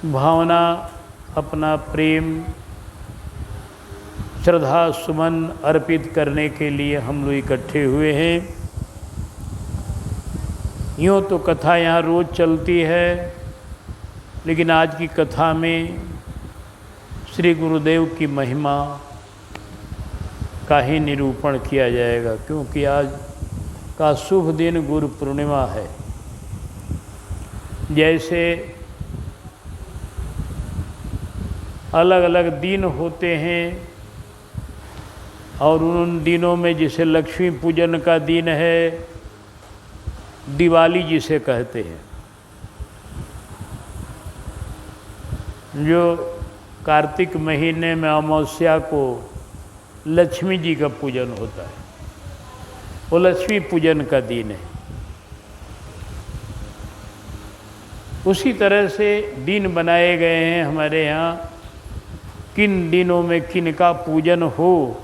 भावना, अपना प्रेम, श्रद्धा सुमन अर्पित करने के लिए हम लोग इकट्ठे हुए हैं। यूँ तो कथा यहाँ रोज़ चलती है, लेकिन आज की कथा में श्री गुरुदेव की महिमा का ही निरूपण किया जाएगा, क्योंकि आज का शुभ दिन गुरु पूर्णिमा है। जैसे अलग अलग दिन होते हैं और उन दिनों में जैसे लक्ष्मी पूजन का दिन है, दिवाली जिसे कहते हैं, जो कार्तिक महीने में अमावस्या को लक्ष्मी जी का पूजन होता है, वो लक्ष्मी पूजन का दिन है। उसी तरह से दिन बनाए गए हैं हमारे यहाँ, किन दिनों में किन का पूजन हो।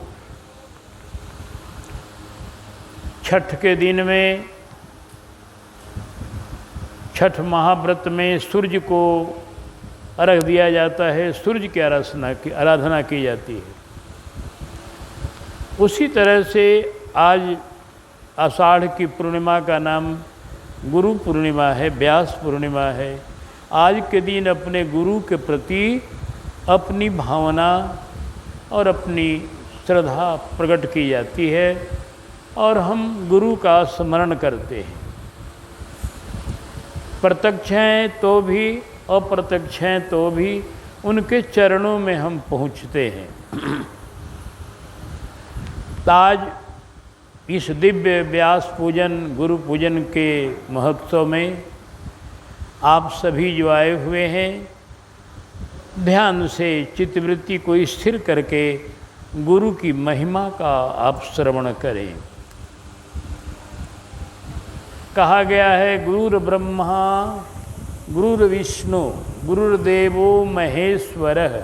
छठ के दिन में, छठ महाव्रत में सूर्य को अर्घ दिया जाता है, सूर्य की आराधना की जाती है। उसी तरह से आज आषाढ़ की पूर्णिमा का नाम गुरु पूर्णिमा है, व्यास पूर्णिमा है। आज के दिन अपने गुरु के प्रति अपनी भावना और अपनी श्रद्धा प्रकट की जाती है और हम गुरु का स्मरण करते हैं। प्रत्यक्ष हैं तो भी, अप्रत्यक्ष हैं तो भी उनके चरणों में हम पहुँचते हैं। आज इस दिव्य व्यास पूजन, गुरु पूजन के महोत्सव में आप सभी जो आए हुए हैं, ध्यान से चित्तवृत्ति को स्थिर करके गुरु की महिमा का आप श्रवण करें। कहा गया है, गुरुर् ब्रह्मा गुरुर्विष्णु गुरुर्देवो महेश्वरः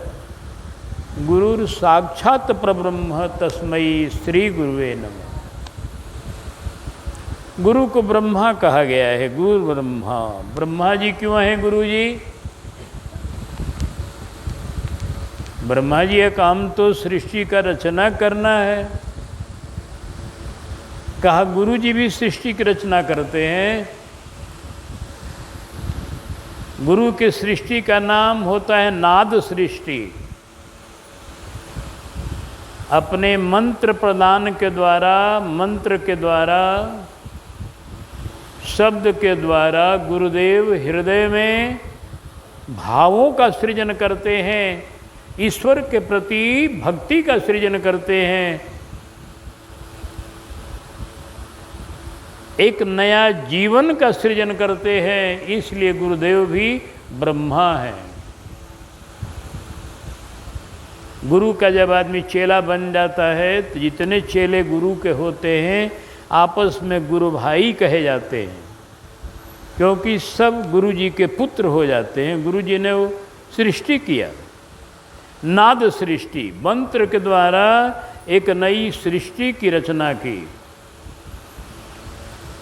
गुरुर् साक्षात् परब्रह्म तस्मै श्री गुरुवे नमः। गुरु को ब्रह्मा कहा गया है, गुरु ब्रह्मा। ब्रह्मा जी क्यों हैं गुरु जी? ब्रह्मा जी का काम तो सृष्टि का रचना करना है। कहा गुरु जी भी सृष्टि की रचना करते हैं। गुरु के सृष्टि का नाम होता है नाद सृष्टि। अपने मंत्र प्रदान के द्वारा, मंत्र के द्वारा, शब्द के द्वारा गुरुदेव हृदय में भावों का सृजन करते हैं, ईश्वर के प्रति भक्ति का सृजन करते हैं, एक नया जीवन का सृजन करते हैं। इसलिए गुरुदेव भी ब्रह्मा हैं। गुरु का जब आदमी चेला बन जाता है तो जितने चेले गुरु के होते हैं आपस में गुरु भाई कहे जाते हैं, क्योंकि सब गुरु जी के पुत्र हो जाते हैं। गुरु जी ने वो सृष्टि किया, नाद सृष्टि, मंत्र के द्वारा एक नई सृष्टि की रचना की।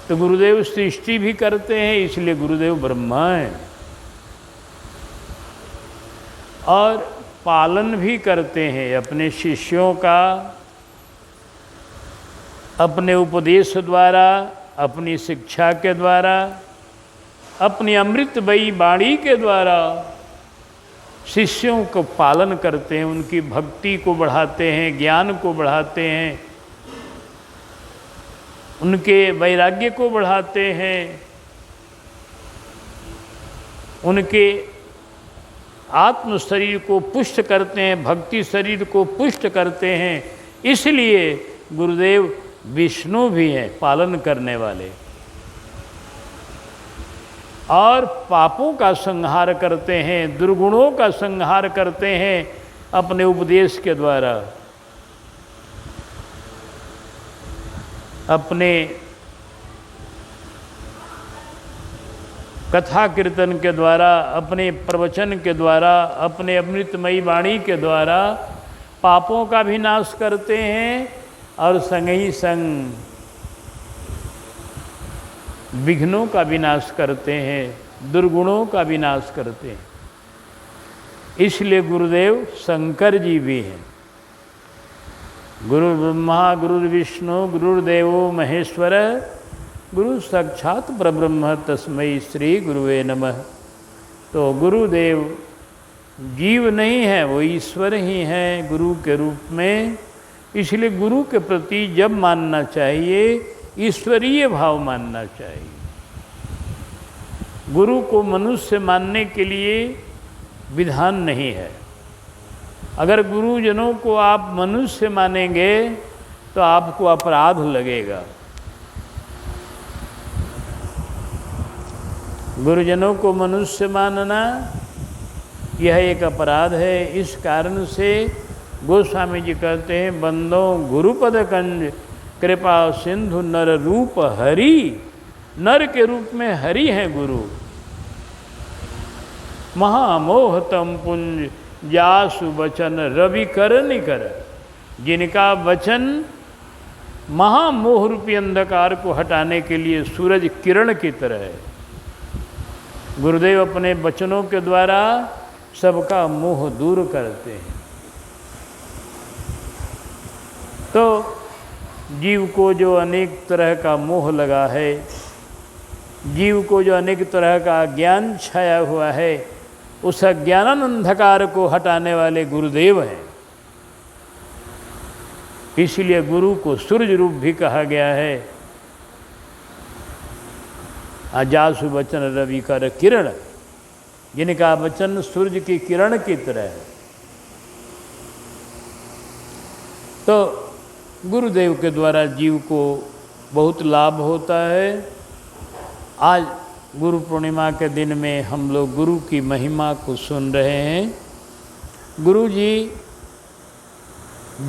तो गुरुदेव सृष्टि भी करते हैं, इसलिए गुरुदेव ब्रह्मा हैं। और पालन भी करते हैं अपने शिष्यों का, अपने उपदेश द्वारा, अपनी शिक्षा के द्वारा, अपनी अमृतमयी वाणी के द्वारा शिष्यों को पालन करते हैं, उनकी भक्ति को बढ़ाते हैं, ज्ञान को बढ़ाते हैं, उनके वैराग्य को बढ़ाते हैं, उनके आत्म शरीर को पुष्ट करते हैं, भक्ति शरीर को पुष्ट करते हैं। इसलिए गुरुदेव विष्णु भी हैं, पालन करने वाले, और पापों का संहार करते हैं, दुर्गुणों का संहार करते हैं अपने उपदेश के द्वारा, अपने कथा कीर्तन के द्वारा, अपने प्रवचन के द्वारा, अपने अमृतमयी वाणी के द्वारा पापों का भी नाश करते हैं और संग ही संग विघ्नों का विनाश करते हैं, दुर्गुणों का विनाश करते हैं। इसलिए गुरुदेव शंकर जी भी हैं। गुरु ब्रह्मा गुरु विष्णु गुरुदेवो महेश्वर गुरु साक्षात परब्रह्म तस्मै श्री गुरुवे नमः। तो गुरुदेव जीव नहीं है, वो ईश्वर ही हैं गुरु के रूप में। इसलिए गुरु के प्रति जब मानना चाहिए ईश्वरीय भाव मानना चाहिए। गुरु को मनुष्य मानने के लिए विधान नहीं है। अगर गुरुजनों को आप मनुष्य मानेंगे तो आपको अपराध लगेगा। गुरुजनों को मनुष्य मानना यह एक अपराध है। इस कारण से गोस्वामी जी कहते हैं, बंदो गुरुपद कंज कृपा सिंधु नर रूप हरि। नर के रूप में हरि हैं गुरु। महामोहतम पुंज जासु वचन रवि कर निकर। जिनका वचन महामोह रूपी अंधकार को हटाने के लिए सूरज किरण की तरह है। गुरुदेव अपने वचनों के द्वारा सबका मोह दूर करते हैं। तो जीव को जो अनेक तरह का मोह लगा है, जीव को जो अनेक तरह का ज्ञान छाया हुआ है, उस अज्ञान अंधकार को हटाने वाले गुरुदेव हैं। इसलिए गुरु को सूर्य रूप भी कहा गया है। जासु वचन रवि कर किरण। जिनका वचन सूर्य की किरण की तरह है। तो गुरुदेव के द्वारा जीव को बहुत लाभ होता है। आज गुरु पूर्णिमा के दिन में हम लोग गुरु की महिमा को सुन रहे हैं। गुरु जी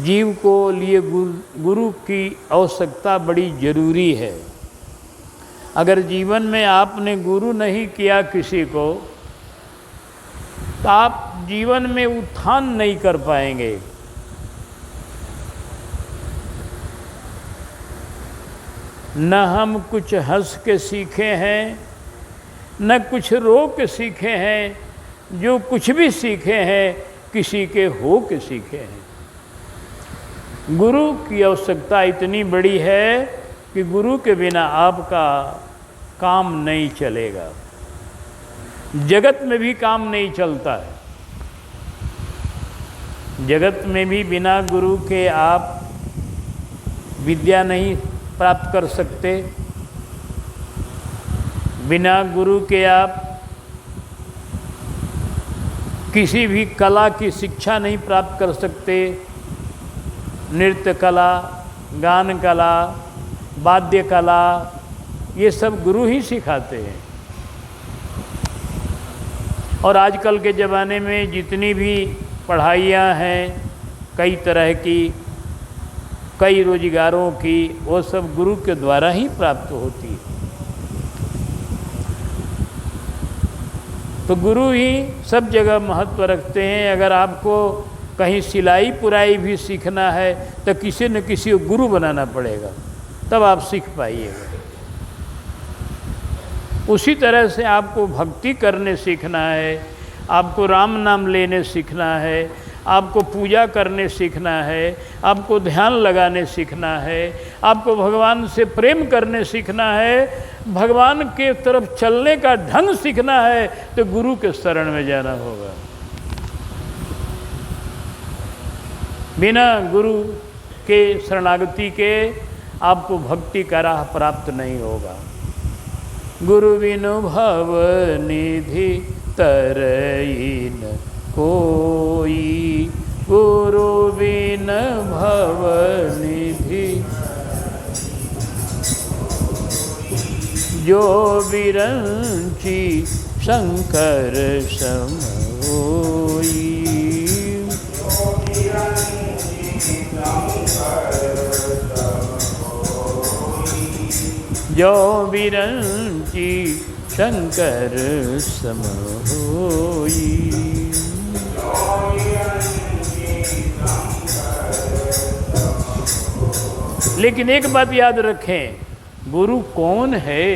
जीव को लिए गुरु की आवश्यकता बड़ी जरूरी है। अगर जीवन में आपने गुरु नहीं किया किसी को, तो आप जीवन में उत्थान नहीं कर पाएंगे। न हम कुछ हंस के सीखे हैं, न कुछ रो के सीखे हैं। जो कुछ भी सीखे हैं किसी के हो के सीखे हैं। गुरु की आवश्यकता इतनी बड़ी है कि गुरु के बिना आपका काम नहीं चलेगा। जगत में भी काम नहीं चलता है। जगत में भी बिना गुरु के आप विद्या नहीं प्राप्त कर सकते। बिना गुरु के आप किसी भी कला की शिक्षा नहीं प्राप्त कर सकते। नृत्य कला, गान कला, वाद्य कला, ये सब गुरु ही सिखाते हैं। और आजकल के ज़माने में जितनी भी पढ़ाइयाँ हैं कई तरह की, कई रोजगारों की, वो सब गुरु के द्वारा ही प्राप्त होती है। तो गुरु ही सब जगह महत्व रखते हैं। अगर आपको कहीं सिलाई पुराई भी सीखना है तो किसी न किसी को गुरु बनाना पड़ेगा, तब आप सीख पाइएगा। उसी तरह से आपको भक्ति करने सीखना है, आपको राम नाम लेने सीखना है, आपको पूजा करने सीखना है, आपको ध्यान लगाने सीखना है, आपको भगवान से प्रेम करने सीखना है, भगवान के तरफ चलने का ढंग सीखना है, तो गुरु के शरण में जाना होगा। बिना गुरु के शरणागति के आपको भक्ति का राह प्राप्त नहीं होगा। गुरु बिनु भव निधि तरई न कोई, गुरु बिन भव निधि जो विरंची शंकर सम होई। जो विरंची शंकर सम होई। लेकिन एक बात याद रखें, गुरु कौन है?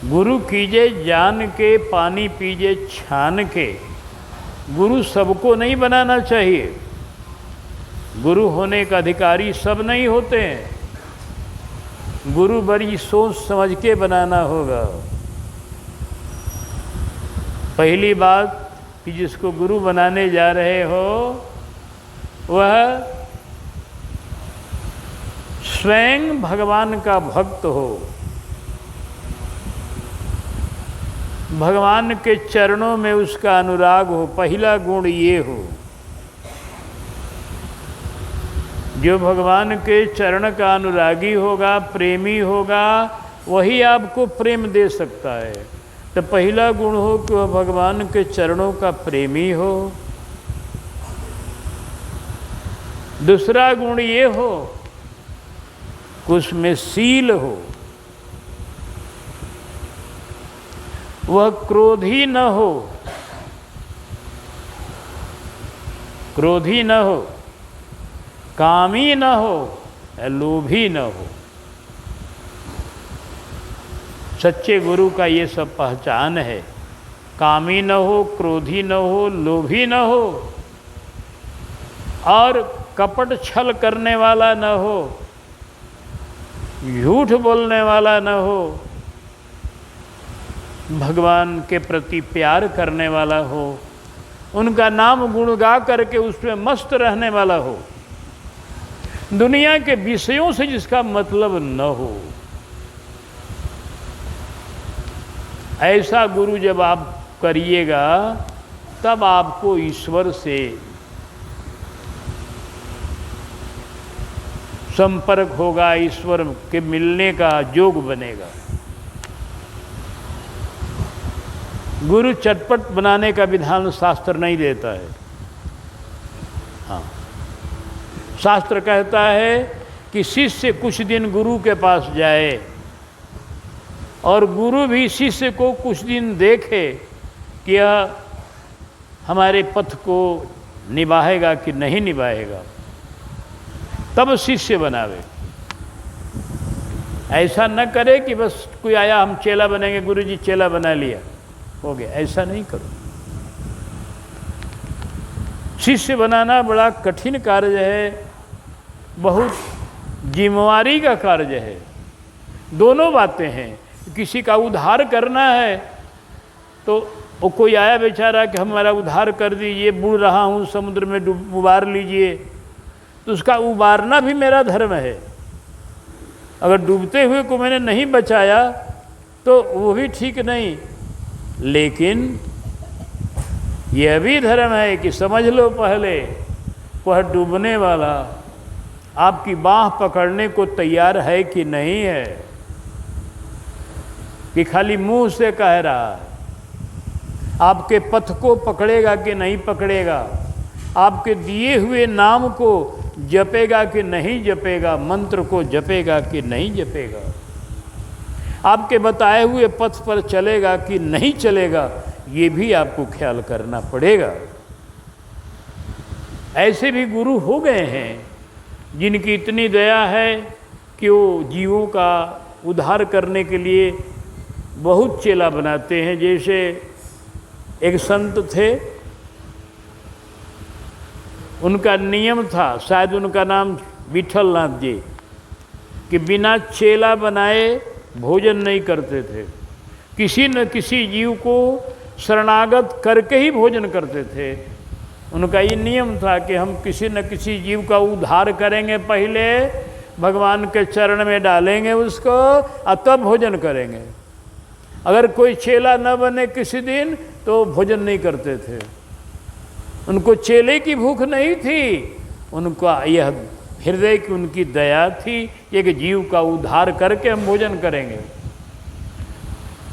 गुरु कीजे जान के, पानी पीजे छान के। गुरु सबको नहीं बनाना चाहिए। गुरु होने का अधिकारी सब नहीं होते हैं। गुरु बड़ी सोच समझ के बनाना होगा। पहली बात कि जिसको गुरु बनाने जा रहे हो वह स्वयं भगवान का भक्त हो, भगवान के चरणों में उसका अनुराग हो। पहला गुण ये हो। जो भगवान के चरण का अनुरागी होगा, प्रेमी होगा, वही आपको प्रेम दे सकता है। तो पहला गुण हो कि वह भगवान के चरणों का प्रेमी हो। दूसरा गुण ये हो कि उसमें शील हो, वह क्रोधी न हो, क्रोधी न हो, कामी न हो, लोभी न हो। सच्चे गुरु का ये सब पहचान है। कामी न हो, क्रोधी न हो, लोभी न हो और कपट छल करने वाला न हो, झूठ बोलने वाला न हो, भगवान के प्रति प्यार करने वाला हो, उनका नाम गुण गा करके उसमें मस्त रहने वाला हो, दुनिया के विषयों से जिसका मतलब न हो। ऐसा गुरु जब आप करिएगा तब आपको ईश्वर से संपर्क होगा, ईश्वर के मिलने का योग बनेगा। गुरु चटपट बनाने का विधान शास्त्र नहीं देता है। हाँ, शास्त्र कहता है कि शिष्य कुछ दिन गुरु के पास जाए और गुरु भी शिष्य को कुछ दिन देखे कि यह हमारे पथ को निभाएगा कि नहीं निभाएगा, तब शिष्य बनावे। ऐसा न करे कि बस कोई आया हम चेला बनेंगे, गुरु जी चेला बना लिया, हो गया। ऐसा नहीं करो। शिष्य बनाना बड़ा कठिन कार्य है, बहुत जिम्मेवारी का कार्य है। दोनों बातें हैं। किसी का उद्धार करना है तो वो कोई आया बेचारा कि हमारा उद्धार कर दीजिए, बूढ़ रहा हूँ, समुद्र में उबार लीजिए, तो उसका उबारना भी मेरा धर्म है। अगर डूबते हुए को मैंने नहीं बचाया तो वो भी ठीक नहीं, लेकिन यह भी धर्म है कि समझ लो पहले वह डूबने वाला आपकी बाँह पकड़ने को तैयार है कि नहीं है, कि खाली मुंह से कह रहा है। आपके पथ को पकड़ेगा कि नहीं पकड़ेगा, आपके दिए हुए नाम को जपेगा कि नहीं जपेगा, मंत्र को जपेगा कि नहीं जपेगा, आपके बताए हुए पथ पर चलेगा कि नहीं चलेगा, ये भी आपको ख्याल करना पड़ेगा। ऐसे भी गुरु हो गए हैं जिनकी इतनी दया है कि वो जीवों का उद्धार करने के लिए बहुत चेला बनाते हैं। जैसे एक संत थे, उनका नियम था, शायद उनका नाम विठलनाथ जी, कि बिना चेला बनाए भोजन नहीं करते थे। किसी न किसी जीव को शरणागत करके ही भोजन करते थे। उनका ये नियम था कि हम किसी न किसी जीव का उद्धार करेंगे, पहले भगवान के चरण में डालेंगे उसको और तब भोजन करेंगे। अगर कोई चेला न बने किसी दिन तो भोजन नहीं करते थे। उनको चेले की भूख नहीं थी, उनका यह हृदय की उनकी दया थी, एक जीव का उद्धार करके हम भोजन करेंगे।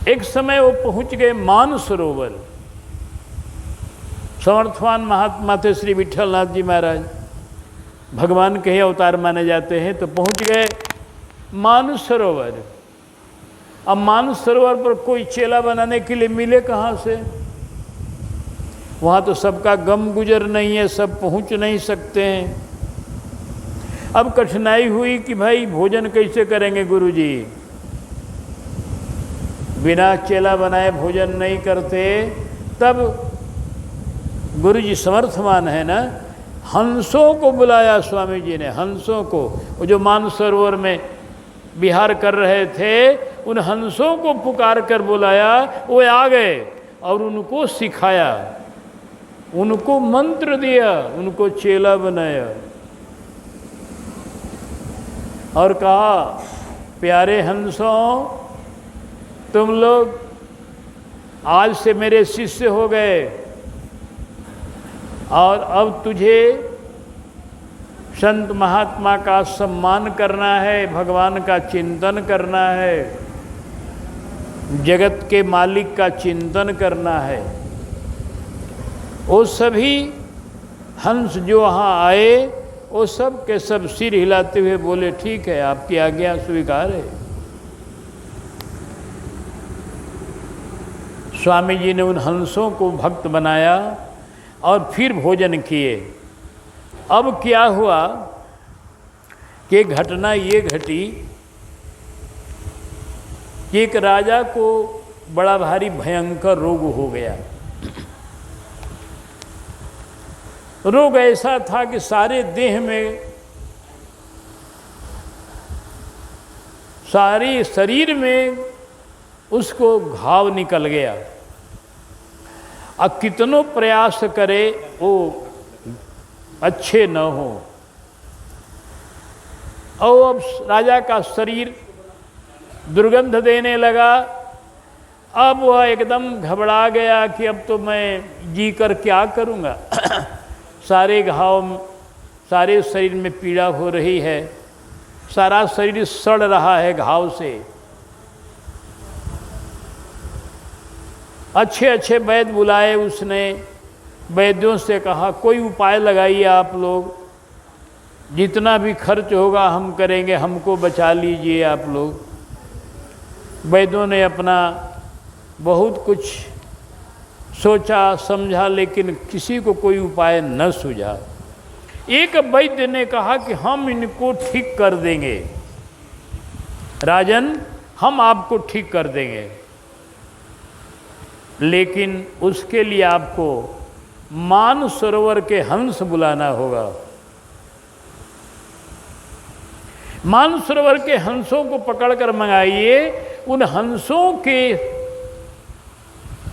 एक समय वो पहुंच गए मानसरोवर। समर्थवान महात्मा थे श्री विठलनाथ जी महाराज, भगवान के ही अवतार माने जाते हैं। तो पहुंच गए मानसरोवर। अब मानसरोवर पर कोई चेला बनाने के लिए मिले कहाँ से? वहाँ तो सबका गम गुजर नहीं है, सब पहुँच नहीं सकते हैं। अब कठिनाई हुई कि भाई भोजन कैसे करेंगे गुरुजी, बिना चेला बनाए भोजन नहीं करते। तब गुरु जी समर्थमान है ना। हंसों को बुलाया स्वामी जी ने, हंसों को। वो जो मानसरोवर में विहार कर रहे थे, उन हंसों को पुकार कर बुलाया, वो आ गए और उनको सिखाया, उनको मंत्र दिया, उनको चेला बनाया और कहा, प्यारे हंसों, तुम लोग आज से मेरे शिष्य हो गए और अब तुझे संत महात्मा का सम्मान करना है, भगवान का चिंतन करना है, जगत के मालिक का चिंतन करना है। वो सभी हंस जो वहाँ आए, वो सब के सब सिर हिलाते हुए बोले, ठीक है, आपकी आज्ञा स्वीकार है। स्वामी जी ने उन हंसों को भक्त बनाया और फिर भोजन किए। अब क्या हुआ कि घटना ये घटी कि एक राजा को बड़ा भारी भयंकर रोग हो गया। रोग ऐसा था कि सारे देह में, सारे शरीर में उसको घाव निकल गया। अब कितनों प्रयास करे वो अच्छे न हो। और अब राजा का शरीर दुर्गंध देने लगा। अब वह एकदम घबरा गया कि अब तो मैं जी कर क्या करूँगा। सारे घाव, सारे शरीर में पीड़ा हो रही है, सारा शरीर सड़ रहा है घाव से। अच्छे अच्छे वैद्य बुलाए उसने, वैद्यों से कहा कोई उपाय लगाइए आप लोग, जितना भी खर्च होगा हम करेंगे, हमको बचा लीजिए आप लोग। वैद्यों ने अपना बहुत कुछ सोचा समझा, लेकिन किसी को कोई उपाय न सूझा। एक वैद्य ने कहा कि हम इनको ठीक कर देंगे, राजन हम आपको ठीक कर देंगे, लेकिन उसके लिए आपको मानसरोवर के हंस बुलाना होगा। मानसरोवर के हंसों को पकड़कर मंगाइए। उन हंसों के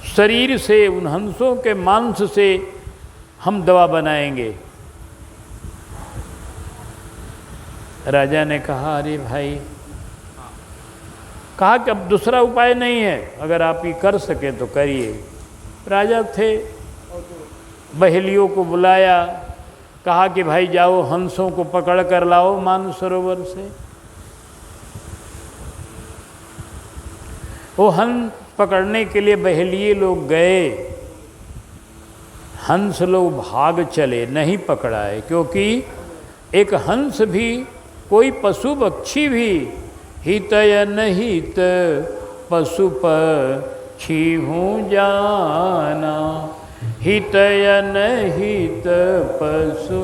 शरीर से, उन हंसों के मांस से हम दवा बनाएंगे। राजा ने कहा, अरे भाई, कहा कि अब दूसरा उपाय नहीं है, अगर आप ये कर सके तो करिए। राजा थे, बहेलियों को बुलाया, कहा कि भाई जाओ हंसों को पकड़ कर लाओ मानसरोवर से। वो हंस पकड़ने के लिए बहेलिए लोग गए। हंस लोग भाग चले, नहीं पकड़ाए, क्योंकि एक हंस भी, कोई पशु पक्षी भी, हितय नहित पशु पक्षी हूँ जाना, हितय नहित पशु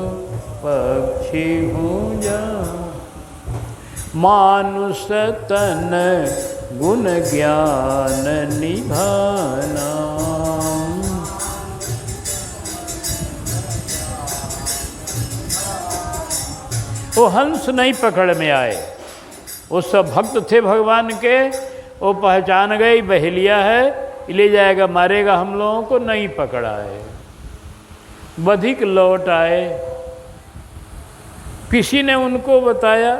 पक्षी हूँ जाना, मानुष तन गुण ज्ञान निभाना। वो हंस नहीं पकड़ में आए। वो सब भक्त थे भगवान के, वो पहचान गए बहेलिया है, ले जाएगा मारेगा हम लोगों को, नहीं पकड़ाए। बधिक लौट आए। किसी ने उनको बताया,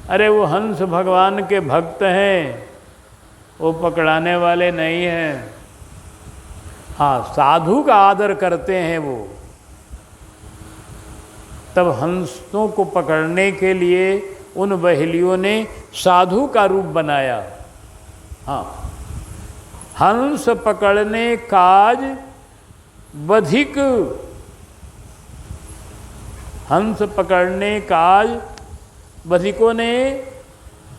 अरे वो हंस भगवान के भक्त हैं, वो पकड़ाने वाले नहीं हैं। हाँ, साधु का आदर करते हैं वो। तब हंसों को पकड़ने के लिए उन बहेलियों ने साधु का रूप बनाया। हाँ, हंस पकड़ने काज बधिक, हंस पकड़ने काज बधिकों ने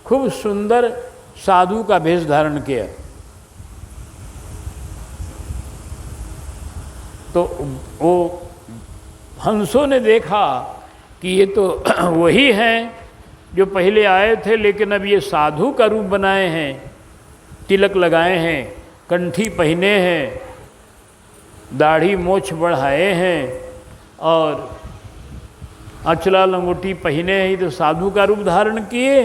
खूब सुंदर साधु का भेष धारण किया। तो वो हंसों ने देखा कि ये तो वही हैं जो पहले आए थे, लेकिन अब ये साधु का रूप बनाए हैं, तिलक लगाए हैं, कंठी पहने हैं, दाढ़ी मोछ बढ़ाए हैं और अचला लंगोटी पहने ही तो साधु का रूप धारण किए।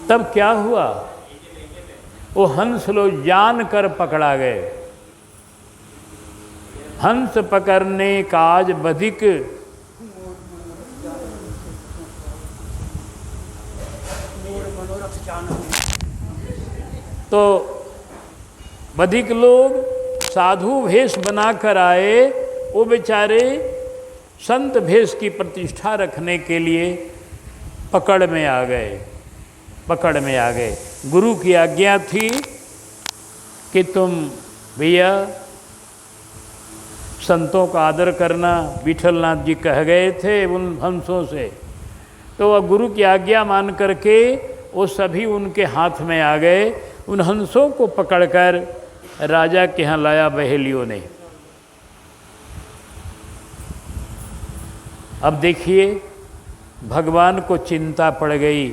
तब क्या हुआ, वो हंस लोग जान कर पकड़ा गए। हंस पकड़ने काज बधिक, तो बधिक लोग साधु भेष बनाकर आए, वो बेचारे संत भेष की प्रतिष्ठा रखने के लिए पकड़ में आ गए। गुरु की आज्ञा थी कि तुम भैया संतों का आदर करना, विठलनाथ जी कह गए थे उन हंसों से। तो वह गुरु की आज्ञा मान करके वो सभी उनके हाथ में आ गए। उन हंसों को पकड़कर राजा के यहाँ लाया बहेलियों ने। अब देखिए भगवान को चिंता पड़ गई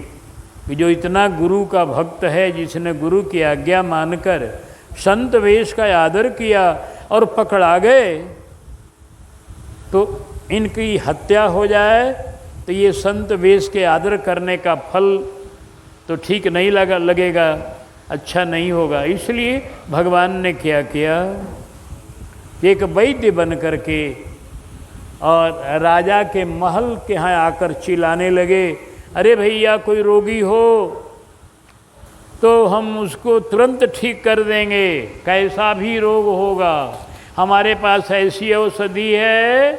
कि जो इतना गुरु का भक्त है, जिसने गुरु की आज्ञा मानकर संत वेश का आदर किया और पकड़ा गए, तो इनकी हत्या हो जाए तो ये संत वेश के आदर करने का फल तो ठीक नहीं लगेगा, अच्छा नहीं होगा। इसलिए भगवान ने क्या किया, एक वैद्य बन करके और राजा के महल के यहाँ आकर चिल्लाने लगे, अरे भैया कोई रोगी हो तो हम उसको तुरंत ठीक कर देंगे, कैसा भी रोग होगा हमारे पास ऐसी औषधि है,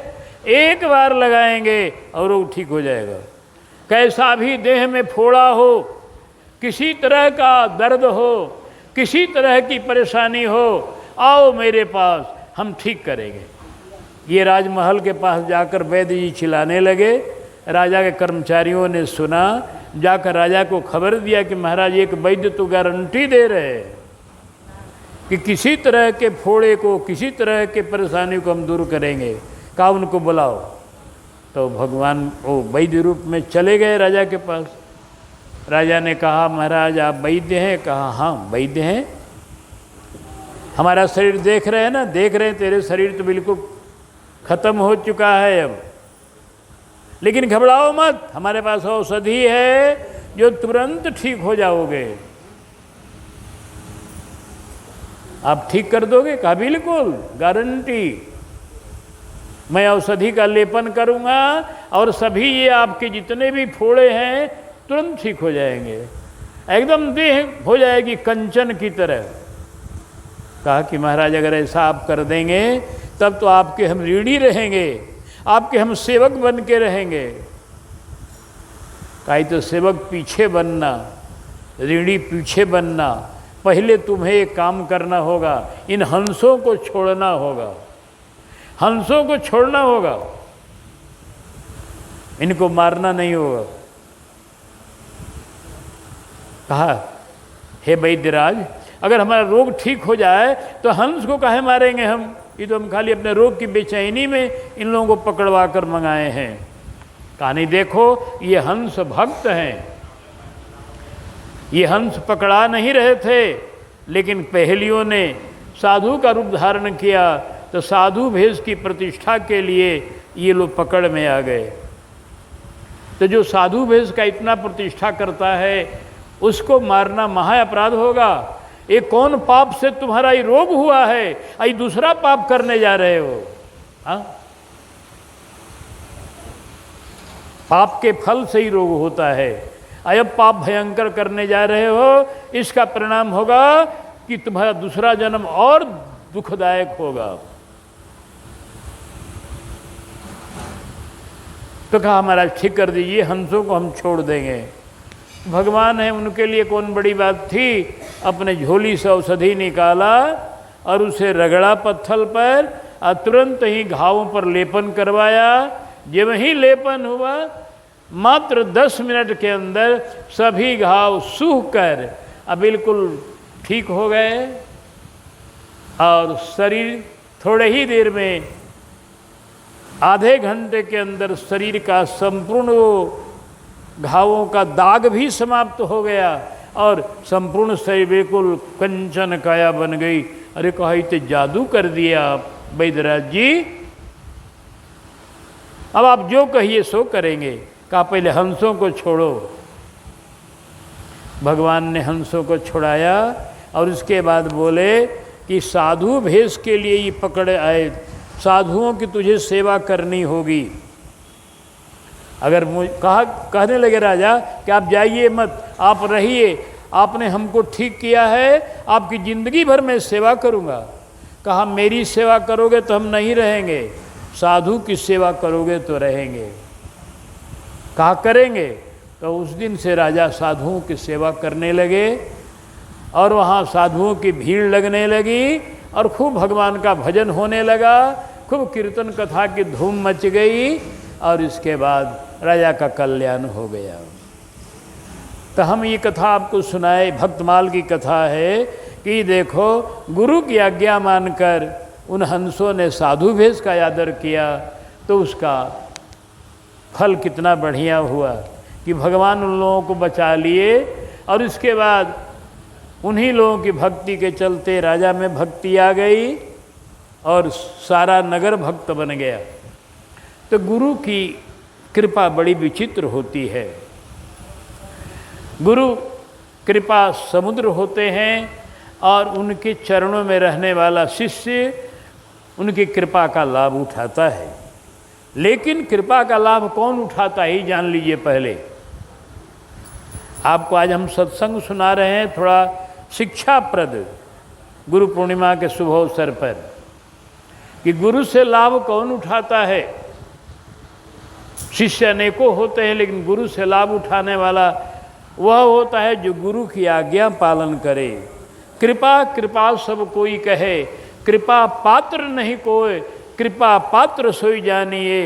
एक बार लगाएंगे और रोग ठीक हो जाएगा। कैसा भी देह में फोड़ा हो, किसी तरह का दर्द हो, किसी तरह की परेशानी हो, आओ मेरे पास, हम ठीक करेंगे। ये राजमहल के पास जाकर वैद्य जी चिल्लाने लगे। राजा के कर्मचारियों ने सुना, जाकर राजा को खबर दिया कि महाराज एक वैद्य तो गारंटी दे रहे हैं कि किसी तरह के फोड़े को, किसी तरह के परेशानी को हम दूर करेंगे, कहा उनको बुलाओ। तो भगवान वो वैद्य रूप में चले गए राजा के पास। राजा ने कहा महाराज आप वैद्य हैं? कहा हाँ वैद्य हैं। हमारा शरीर देख रहे हैं ना? देख रहे हैं, तेरे शरीर तो बिल्कुल खत्म हो चुका है अब, लेकिन घबराओ मत, हमारे पास औषधि है जो तुरंत ठीक हो जाओगे। आप ठीक कर दोगे? कहा बिल्कुल गारंटी, मैं औषधि का लेपन करूंगा और सभी ये आपके जितने भी फोड़े हैं तुरंत ठीक हो जाएंगे, एकदम देह हो जाएगी कंचन की तरह। कहा कि महाराज अगर ऐसा आप कर देंगे तब तो आपके हम ऋणी रहेंगे, आपके हम सेवक बन के रहेंगे। कहा तो सेवक पीछे बनना, ऋणी पीछे बनना, पहले तुम्हें एक काम करना होगा, इन हंसों को छोड़ना होगा, हंसों को छोड़ना होगा, इनको मारना नहीं होगा। कहा हे वैद्यराज अगर हमारा रोग ठीक हो जाए तो हंस को काहे मारेंगे हम, ये तो हम खाली अपने रोग की बेचैनी में इन लोगों को पकड़वा कर मंगाए हैं। कहानी देखो ये हंस भक्त हैं, ये हंस पकड़ा नहीं रहे थे, लेकिन पहेलियों ने साधु का रूप धारण किया तो साधु भेष की प्रतिष्ठा के लिए ये लोग पकड़ में आ गए। तो जो साधु भेष का इतना प्रतिष्ठा करता है उसको मारना महा अपराध होगा। ये कौन पाप से तुम्हारा ये रोग हुआ है, आई दूसरा पाप करने जा रहे हो? हाँ, पाप के फल से ही रोग होता है। अब पाप भयंकर करने जा रहे हो, इसका परिणाम होगा कि तुम्हारा दूसरा जन्म और दुखदायक होगा। तो कहा महाराज ठीक कर दीजिए, हंसों को हम छोड़ देंगे। भगवान है, उनके लिए कौन बड़ी बात थी। अपने झोली से औषधि निकाला और उसे रगड़ा पत्थर पर और तुरंत ही घावों पर लेपन करवाया। जब ही लेपन हुआ मात्र 10 मिनट के अंदर सभी घाव सूख कर अब बिल्कुल ठीक हो गए और शरीर थोड़े ही देर में आधे घंटे के अंदर शरीर का संपूर्ण वो घावों का दाग भी समाप्त हो गया और संपूर्ण शरीर बिल्कुल कंचन काया बन गई। अरे कहा तो जादू कर दिया आप वैद्यराज जी, अब आप जो कहिए सो करेंगे। कहा पहले हंसों को छोड़ो। भगवान ने हंसों को छुड़ाया और उसके बाद बोले कि साधु भेष के लिए ये पकड़े आए, साधुओं की तुझे सेवा करनी होगी। अगर कहने लगे राजा कि आप जाइए मत, आप रहिए, आपने हमको ठीक किया है, आपकी ज़िंदगी भर मैं सेवा करूँगा। कहा मेरी सेवा करोगे तो हम नहीं रहेंगे, साधु की सेवा करोगे तो रहेंगे। कहा करेंगे। तो उस दिन से राजा साधुओं की सेवा करने लगे और वहाँ साधुओं की भीड़ लगने लगी और खूब भगवान का भजन होने लगा, खूब कीर्तन कथा की धूम मच गई और इसके बाद राजा का कल्याण हो गया। तो हम ये कथा आपको सुनाए, भक्तमाल की कथा है कि देखो गुरु की आज्ञा मानकर उन हंसों ने साधु भेष का आदर किया तो उसका फल कितना बढ़िया हुआ कि भगवान उन लोगों को बचा लिए और इसके बाद उन्हीं लोगों की भक्ति के चलते राजा में भक्ति आ गई और सारा नगर भक्त बन गया। तो गुरु की कृपा बड़ी विचित्र होती है। गुरु कृपा समुद्र होते हैं और उनके चरणों में रहने वाला शिष्य उनकी कृपा का लाभ उठाता है। लेकिन कृपा का लाभ कौन उठाता है, जान लीजिए। पहले आपको आज हम सत्संग सुना रहे हैं, थोड़ा शिक्षाप्रद गुरु पूर्णिमा के शुभ अवसर पर, कि गुरु से लाभ कौन उठाता है। शिष्य अनेकों होते हैं लेकिन गुरु से लाभ उठाने वाला वह होता है जो गुरु की आज्ञा पालन करे। कृपा कृपा सब कोई कहे, कृपा पात्र नहीं कोई, कृपा पात्र सोई जानिए।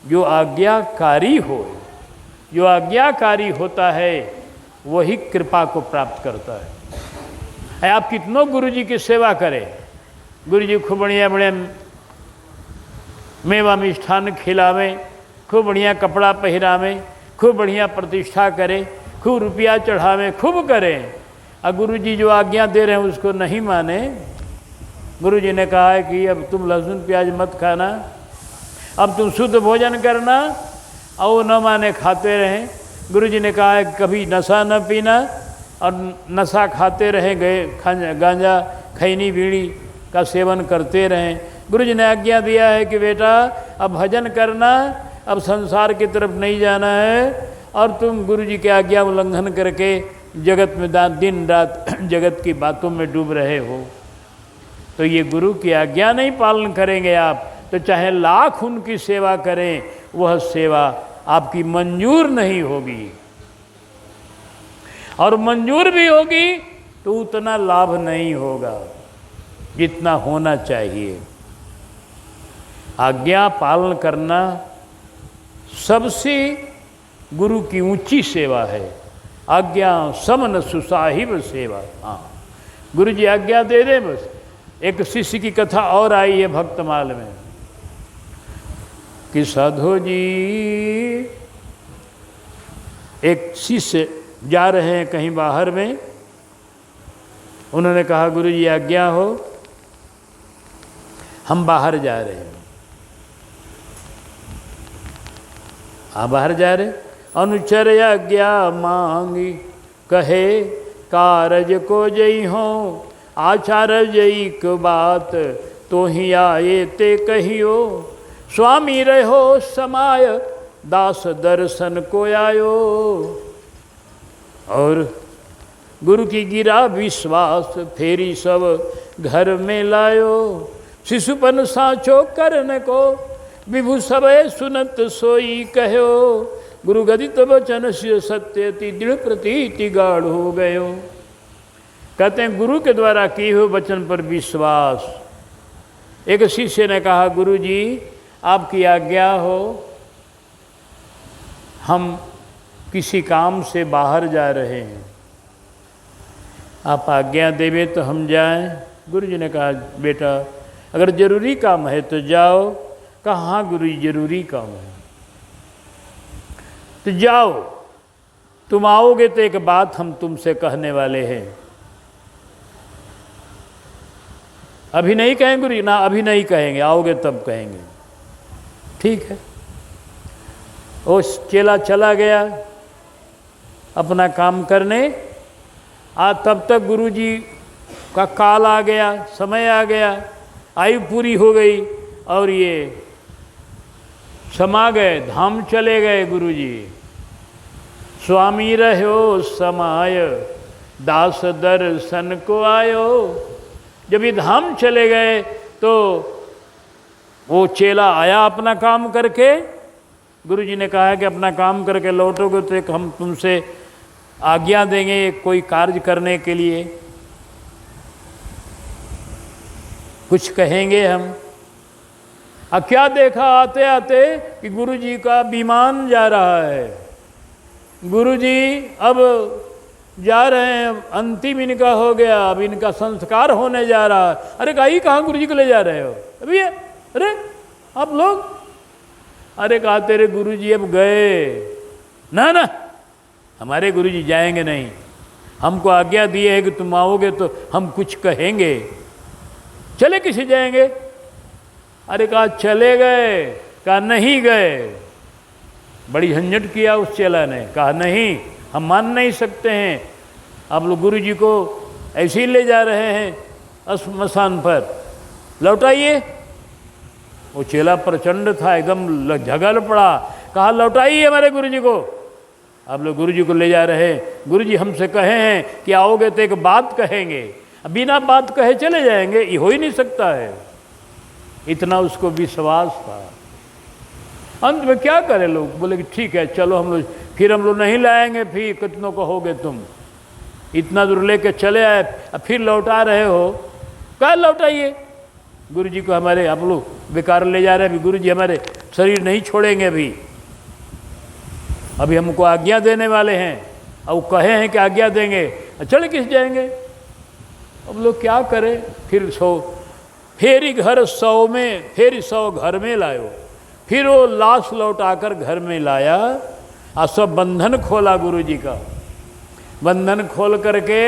जो आज्ञाकारी हो, जो आज्ञाकारी होता है वही कृपा को प्राप्त करता है। आप कितनों गुरु जी की सेवा करें, गुरु जी खूब बढ़िया बढ़िया मेवा मिष्ठान खिलावें, खूब बढ़िया कपड़ा पहरावें, खूब बढ़िया प्रतिष्ठा करें, खूब रुपया चढ़ावें, खूब करें, और गुरु जी जो आज्ञा दे रहे हैं उसको नहीं माने। गुरु जी ने कहा है कि अब तुम लहसुन प्याज मत खाना, अब तुम शुद्ध भोजन करना, और वो न माने खाते रहें। गुरु जी ने कहा है कभी नशा न पीना और नशा खाते रहें, गए गांजा खैनी बीड़ी का सेवन करते रहें। गुरु जी ने आज्ञा दिया है कि बेटा अब भजन करना, अब संसार की तरफ नहीं जाना है, और तुम गुरु जी की आज्ञा उल्लंघन करके जगत में दिन रात जगत की बातों में डूब रहे हो। तो ये गुरु की आज्ञा नहीं पालन करेंगे आप तो चाहे लाख उनकी सेवा करें, वह सेवा आपकी मंजूर नहीं होगी, और मंजूर भी होगी तो उतना लाभ नहीं होगा जितना होना चाहिए। आज्ञा पालन करना सबसे गुरु की ऊंची सेवा है। आज्ञा समन सुसाहिब सेवा। हाँ, गुरु जी आज्ञा दे दे बस। एक शिष्य की कथा और आई है भक्तमाल में कि साधु जी, एक शिष्य जा रहे हैं कहीं बाहर में, उन्होंने कहा गुरु जी आज्ञा हो, हम बाहर जा रहे हैं। बाहर जा रहे, अनुचर आज्ञा मांगी, कहे कारज को जई हो, आचार जई को बात, तो ही आए ते कहियो, स्वामी रहो समाय, दास दर्शन को आयो। और गुरु की गिरा विश्वास, फेरी सब घर में लायो, शिशुपन साचो करन को, विभु सबे सुनत सोई कहो, गुरु गदित वचन से सत्यति, दृढ़ प्रतीति गाढ़ हो गयो। कहते हैं गुरु के द्वारा किए हुए वचन पर विश्वास। एक शिष्य ने कहा गुरु जी आपकी आज्ञा हो, हम किसी काम से बाहर जा रहे हैं, आप आज्ञा देवे तो हम जाएं। गुरु जी ने कहा बेटा अगर जरूरी काम है तो जाओ, कहा हाँ गुरु जी जरूरी काम है। तो जाओ, तुम आओगे तो एक बात हम तुमसे कहने वाले हैं। अभी नहीं कहेंगे गुरु जी? ना अभी नहीं कहेंगे, आओगे तब कहेंगे। ठीक है। वो चेला चला गया अपना काम करने। तब तक गुरु जी का काल आ गया, समय आ गया, आयु पूरी हो गई और ये समा गए, धाम चले गए गुरु जी। स्वामी रहो समाय, दास दर्शन को आयो। जब ये धाम चले गए तो वो चेला आया अपना काम करके। गुरु जी ने कहा कि अपना काम करके लौटोगे तो एक हम तुमसे आज्ञा देंगे कोई कार्य करने के लिए, कुछ कहेंगे हम। क्या देखा आते आते कि गुरु जी का विमान जा रहा है। गुरु जी अब जा रहे हैं, अंतिम इनका हो गया, अब इनका संस्कार होने जा रहा है। अरे कहाँ गुरु जी को ले जा रहे हो अभी? अरे आप लोग? अरे कहा तेरे गुरु जी अब गए। ना ना, हमारे गुरु जी जाएंगे नहीं, हमको आज्ञा दी है कि तुम आओगे तो हम कुछ कहेंगे। चले किसे जाएंगे? अरे कहा चले गए। कहा नहीं गए। बड़ी झंझट किया उस चेला ने। कहा नहीं, हम मान नहीं सकते हैं, आप लोग गुरु जी को ऐसे ही ले जा रहे हैं श्मशान पर, लौटाइए। वो चेला प्रचंड था, एकदम झगड़ पड़ा। कहा लौटाइए हमारे गुरु जी को, आप लोग गुरु जी को ले जा रहे हैं। गुरु जी हमसे कहे हैं कि आओगे तो एक बात कहेंगे, बिना बात कहे चले जाएंगे, ये हो ही नहीं सकता है। इतना उसको विश्वास था। अंत में क्या करें लोग? बोले कि ठीक है चलो हम लोग, फिर हम लोग नहीं लाएंगे, फिर कितनों कहोगे तुम, इतना दूर लेके चले आए फिर लौटा रहे हो। कहाँ लौटाइए? गुरु जी को हमारे आप लोग बेकार ले जा रहे हैं, अभी गुरु जी हमारे शरीर नहीं छोड़ेंगे, अभी हमको आज्ञा देने वाले हैं और वो कहे हैं कि आज्ञा देंगे, चले किस जाएंगे? अब लोग क्या करें? फिर फेरी घर 100 में, फेरी 100 घर में लायो। फिर वो लाश लौटाकर घर में लाया और सब बंधन खोला गुरु जी का। बंधन खोल करके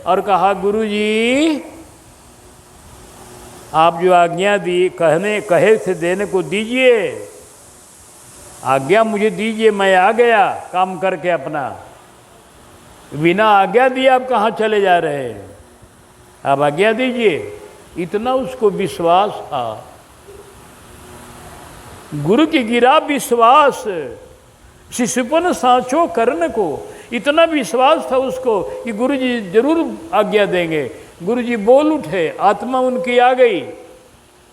और कहा गुरु जी आप जो आज्ञा दी, कहे थे देने को दीजिए, आज्ञा मुझे दीजिए, मैं आ गया काम करके अपना। बिना आज्ञा दिए आप कहाँ चले जा रहे हैं? आप आज्ञा दीजिए। इतना उसको विश्वास था, गुरु की गिरा विश्वास, शिशुपन सांचो कर्ण को। इतना विश्वास था उसको कि गुरु जी जरूर आज्ञा देंगे। गुरु जी बोल उठे, आत्मा उनकी आ गई।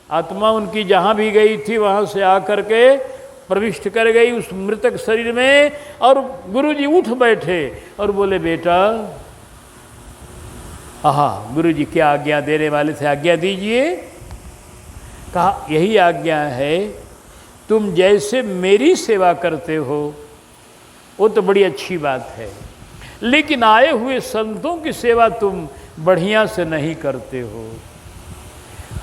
आत्मा उनकी जहाँ भी गई थी वहाँ से आकर के प्रविष्ट कर गई उस मृतक शरीर में। और गुरु जी उठ बैठे और बोले बेटा, हाँ गुरु जी क्या आज्ञा देने वाले थे, आज्ञा दीजिए। कहा यही आज्ञा है, तुम जैसे मेरी सेवा करते हो वो तो बड़ी अच्छी बात है, लेकिन आए हुए संतों की सेवा तुम बढ़िया से नहीं करते हो।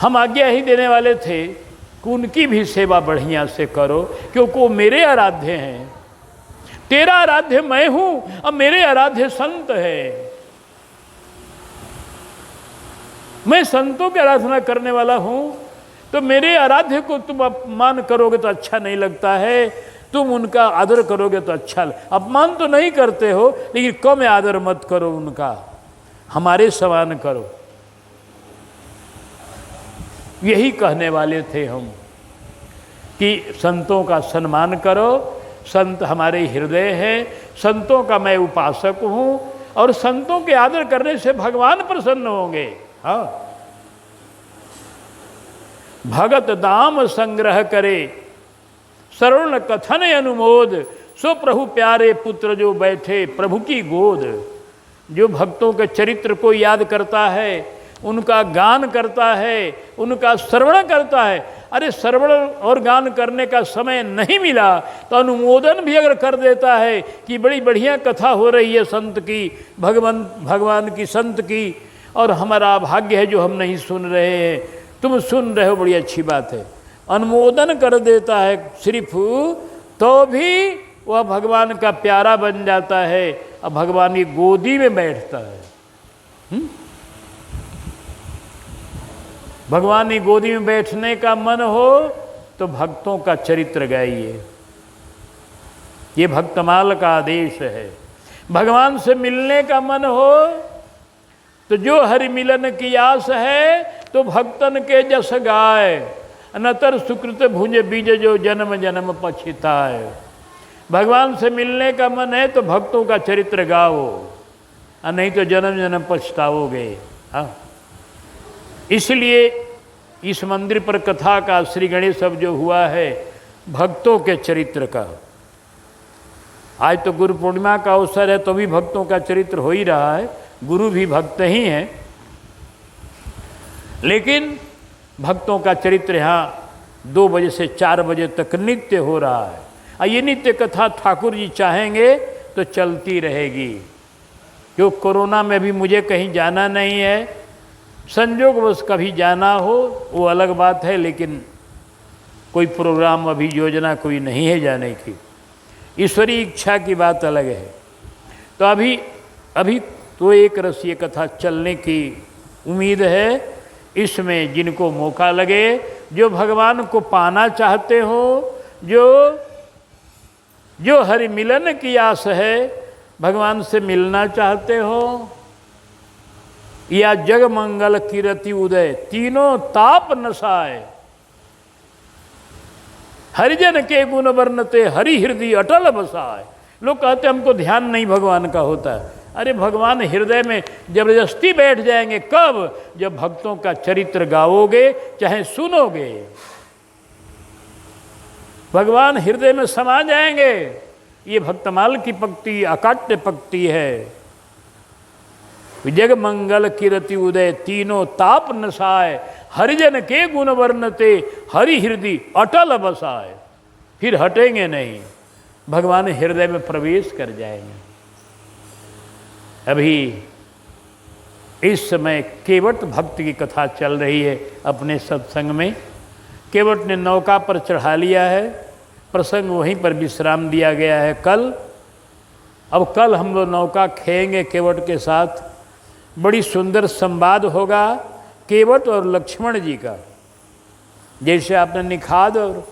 हम आज्ञा ही देने वाले थे कि उनकी भी सेवा बढ़िया से करो, क्योंकि वो मेरे आराध्य हैं। तेरा आराध्य मैं हूं और मेरे आराध्य संत है। मैं संतों की आराधना करने वाला हूं, तो मेरे आराध्य को तुम अपमान करोगे तो अच्छा नहीं लगता है, तुम उनका आदर करोगे तो अच्छा। अपमान तो नहीं करते हो, लेकिन कम आदर मत करो उनका, हमारे समान करो। यही कहने वाले थे हम कि संतों का सम्मान करो। संत हमारे हृदय हैं, संतों का मैं उपासक हूं और संतों के आदर करने से भगवान प्रसन्न होंगे। हाँ, भगत दाम संग्रह करे, श्रवण कथन अनुमोद, सो प्रभु प्यारे पुत्र जो बैठे प्रभु की गोद। जो भक्तों के चरित्र को याद करता है, उनका गान करता है, उनका श्रवण करता है। अरे श्रवण और गान करने का समय नहीं मिला तो अनुमोदन भी अगर कर देता है कि बड़ी बढ़िया कथा हो रही है संत की, भगवान की, संत की, और हमारा भाग्य है जो हम नहीं सुन रहे हैं, तुम सुन रहे हो, बड़ी अच्छी बात है। अनुमोदन कर देता है सिर्फ, तो भी वह भगवान का प्यारा बन जाता है और भगवान की गोदी में बैठता है। भगवान की गोदी में बैठने का मन हो तो भक्तों का चरित्र गाइए। ये भक्तमाल का आदेश है। भगवान से मिलने का मन हो तो जो हरि मिलन की आस है तो भक्तन के जस गाय, अनतर सुकृत भुंज बीज जो जन्म जन्म पछिताए। भगवान से मिलने का मन है तो भक्तों का चरित्र गाओ, और नहीं तो जन्म जन्म पछताओगे। हाँ, इसलिए इस मंदिर पर कथा का श्री गणेश अब जो हुआ है भक्तों के चरित्र का। आज तो गुरु पूर्णिमा का अवसर है तो भी भक्तों का चरित्र हो ही रहा है, गुरु भी भक्त ही हैं, लेकिन भक्तों का चरित्र यहाँ 2 बजे से 4 बजे तक नित्य हो रहा है। और ये नित्य कथा ठाकुर जी चाहेंगे तो चलती रहेगी। क्यों, कोरोना में भी मुझे कहीं जाना नहीं है, संजोग बस कभी जाना हो वो अलग बात है, लेकिन कोई प्रोग्राम अभी योजना कोई नहीं है जाने की, ईश्वरीय इच्छा की बात अलग है। तो अभी तो एक रसीय कथा चलने की उम्मीद है। इसमें जिनको मौका लगे, जो भगवान को पाना चाहते हो, जो हरि मिलन की आस है, भगवान से मिलना चाहते हो, या जग मंगल कीरति उदय तीनों ताप नसाए, हरिजन के गुण वर्णते हरि हृदय अटल बसाए। लोग कहते हमको ध्यान नहीं भगवान का होता है। अरे भगवान हृदय में जबरदस्ती बैठ जाएंगे कब? जब भक्तों का चरित्र गाओगे चाहे सुनोगे, भगवान हृदय में समा जाएंगे। ये भक्तमाल की पंक्ति अकाट्य पंक्ति है। जग मंगल कीरति उदय तीनों ताप नसाए, हरिजन के गुण वर्णते हरि हृदय अटल बसाए। फिर हटेंगे नहीं, भगवान हृदय में प्रवेश कर जाएंगे। अभी इस समय केवट भक्त की कथा चल रही है अपने सत्संग में। केवट ने नौका पर चढ़ा लिया है, प्रसंग वहीं पर विश्राम दिया गया है कल। अब कल हम लोग नौका खेएंगे केवट के साथ। बड़ी सुंदर संवाद होगा केवट और लक्ष्मण जी का। जैसे आपने निखाद और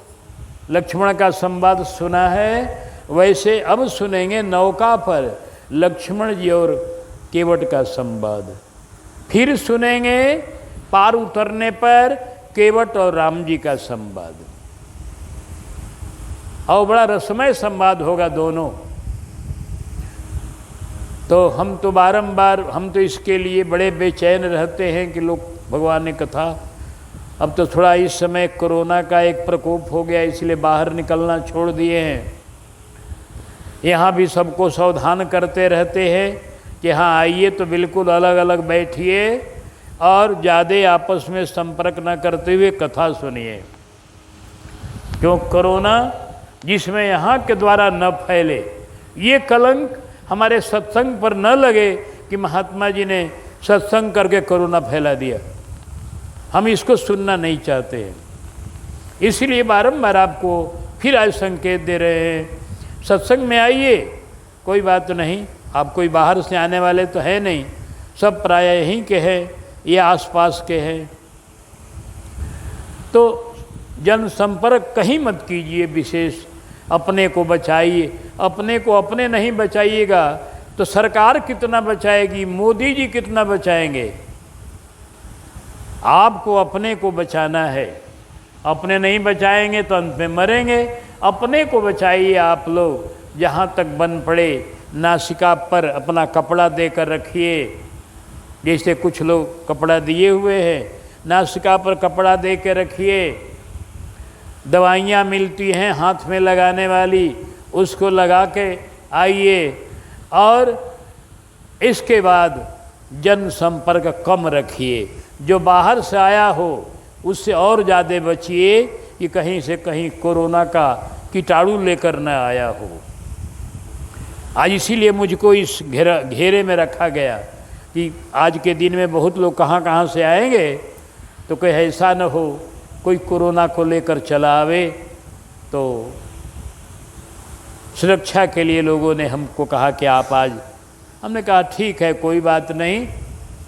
लक्ष्मण का संवाद सुना है, वैसे अब सुनेंगे नौका पर लक्ष्मण जी और केवट का संवाद। फिर सुनेंगे पार उतरने पर केवट और राम जी का संवाद। और बड़ा रसमय संवाद होगा दोनों। तो हम तो बारंबार, हम तो इसके लिए बड़े बेचैन रहते हैं कि लोग भगवान ने कथा। अब तो थोड़ा इस समय कोरोना का एक प्रकोप हो गया, इसलिए बाहर निकलना छोड़ दिए हैं। यहाँ भी सबको सावधान करते रहते हैं कि हाँ आइए तो बिल्कुल अलग अलग बैठिए और ज़्यादा आपस में संपर्क न करते हुए कथा सुनिए। क्यों, कोरोना जिसमें यहाँ के द्वारा न फैले, ये कलंक हमारे सत्संग पर न लगे कि महात्मा जी ने सत्संग करके कोरोना फैला दिया। हम इसको सुनना नहीं चाहते हैं, इसलिए बारंबार आपको फिर आज संकेत दे रहे हैं, सत्संग में आइए, कोई बात नहीं। आप कोई बाहर से आने वाले तो है नहीं, सब प्राय यहीं के हैं या आसपास के हैं। तो जनसंपर्क कहीं मत कीजिए विशेष, अपने को बचाइए। अपने को अपने नहीं बचाइएगा तो सरकार कितना बचाएगी, मोदी जी कितना बचाएंगे। आपको अपने को बचाना है, अपने नहीं बचाएंगे तो अंत में मरेंगे। अपने को बचाइए आप लोग। जहाँ तक बन पड़े नासिका पर अपना कपड़ा देकर रखिए। जैसे कुछ लोग कपड़ा दिए हुए हैं, नासिका पर कपड़ा दे के रखिए। दवाइयाँ मिलती हैं हाथ में लगाने वाली, उसको लगा के आइए। और इसके बाद जनसंपर्क कम रखिए। जो बाहर से आया हो उससे और ज़्यादा बचिए कि कहीं से कहीं कोरोना का कीटाणु लेकर न आया हो। आज इसीलिए मुझको इस घेरे में रखा गया कि आज के दिन में बहुत लोग कहाँ कहाँ से आएंगे, तो कोई ऐसा न हो कोई कोरोना को लेकर चला आवे तो सुरक्षा के लिए लोगों ने हमको कहा कि आप आज, हमने कहा ठीक है कोई बात नहीं,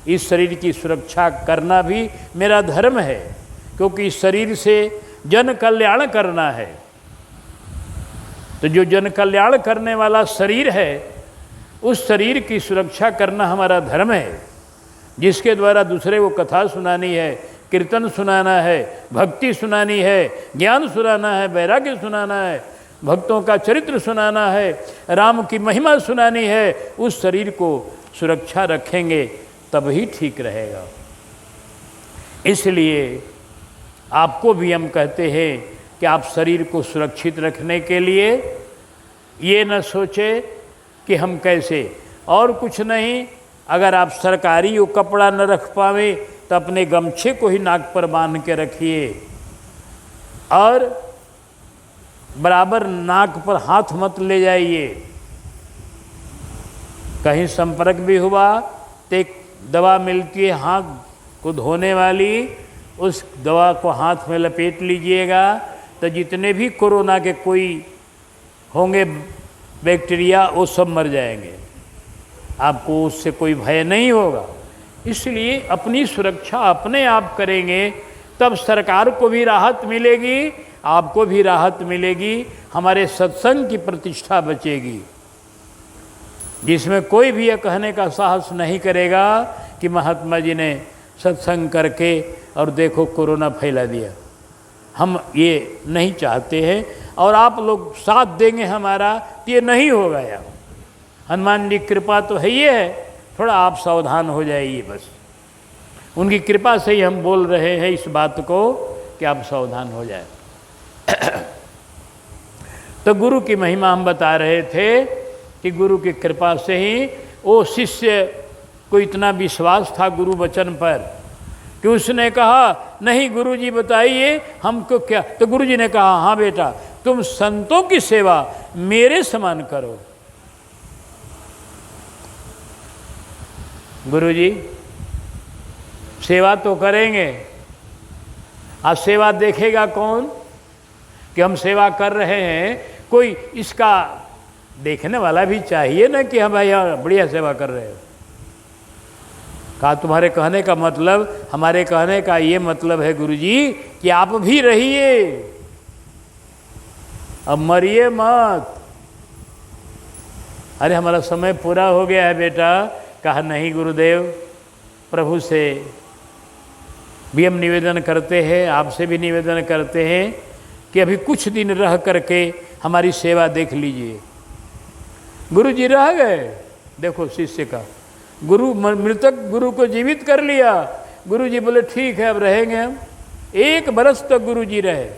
इस शरीर की सुरक्षा करना भी मेरा धर्म है, क्योंकि इस शरीर से जन कल्याण करना है। तो जो जन कल्याण करने वाला शरीर है, उस शरीर की सुरक्षा करना हमारा धर्म है। जिसके द्वारा दूसरे को कथा सुनानी है, कीर्तन सुनाना है, भक्ति सुनानी है, ज्ञान सुनाना है, वैराग्य सुनाना है, भक्तों का चरित्र सुनाना है, राम की महिमा सुनानी है, उस शरीर को सुरक्षा रखेंगे तभी ठीक रहेगा। इसलिए आपको भी हम कहते हैं कि आप शरीर को सुरक्षित रखने के लिए ये न सोचे कि हम कैसे, और कुछ नहीं, अगर आप सरकारी वो कपड़ा न रख पावे तो अपने गमछे को ही नाक पर बांध के रखिए और बराबर नाक पर हाथ मत ले जाइए। कहीं संपर्क भी हुआ तो एक दवा मिलती है हाथ को धोने वाली, उस दवा को हाथ में लपेट लीजिएगा तो जितने भी कोरोना के कोई होंगे बैक्टीरिया वो सब मर जाएंगे, आपको उससे कोई भय नहीं होगा। इसलिए अपनी सुरक्षा अपने आप करेंगे तब सरकार को भी राहत मिलेगी, आपको भी राहत मिलेगी, हमारे सत्संग की प्रतिष्ठा बचेगी। जिसमें कोई भी यह कहने का साहस नहीं करेगा कि महात्मा जी ने सत्संग करके और देखो कोरोना फैला दिया, हम ये नहीं चाहते हैं और आप लोग साथ देंगे हमारा तो ये नहीं होगा। यार हनुमान जी की कृपा तो है, ये है, थोड़ा आप सावधान हो जाइए बस। उनकी कृपा से ही हम बोल रहे हैं इस बात को कि आप सावधान हो जाए। तो गुरु की महिमा हम बता रहे थे कि गुरु की कृपा से ही वो शिष्य को इतना विश्वास था गुरु वचन पर कि उसने कहा नहीं गुरुजी बताइए हमको क्या। तो गुरुजी ने कहा हाँ बेटा तुम संतों की सेवा मेरे समान करो। गुरुजी सेवा तो करेंगे, आज सेवा देखेगा कौन कि हम सेवा कर रहे हैं, कोई इसका देखने वाला भी चाहिए ना कि हम भाई बढ़िया सेवा कर रहे हो। कहा तुम्हारे कहने का मतलब, हमारे कहने का ये मतलब है गुरुजी कि आप भी रहिए, अब मरिए मत। अरे हमारा समय पूरा हो गया है बेटा। कहा नहीं गुरुदेव, प्रभु से भी हम निवेदन करते हैं, आपसे भी निवेदन करते हैं कि अभी कुछ दिन रह करके हमारी सेवा देख लीजिए। गुरुजी रह गए, देखो शिष्य का गुरु मृतक गुरु को जीवित कर लिया। गुरुजी बोले ठीक है अब रहेंगे हम। 1 बरस तक गुरुजी रहे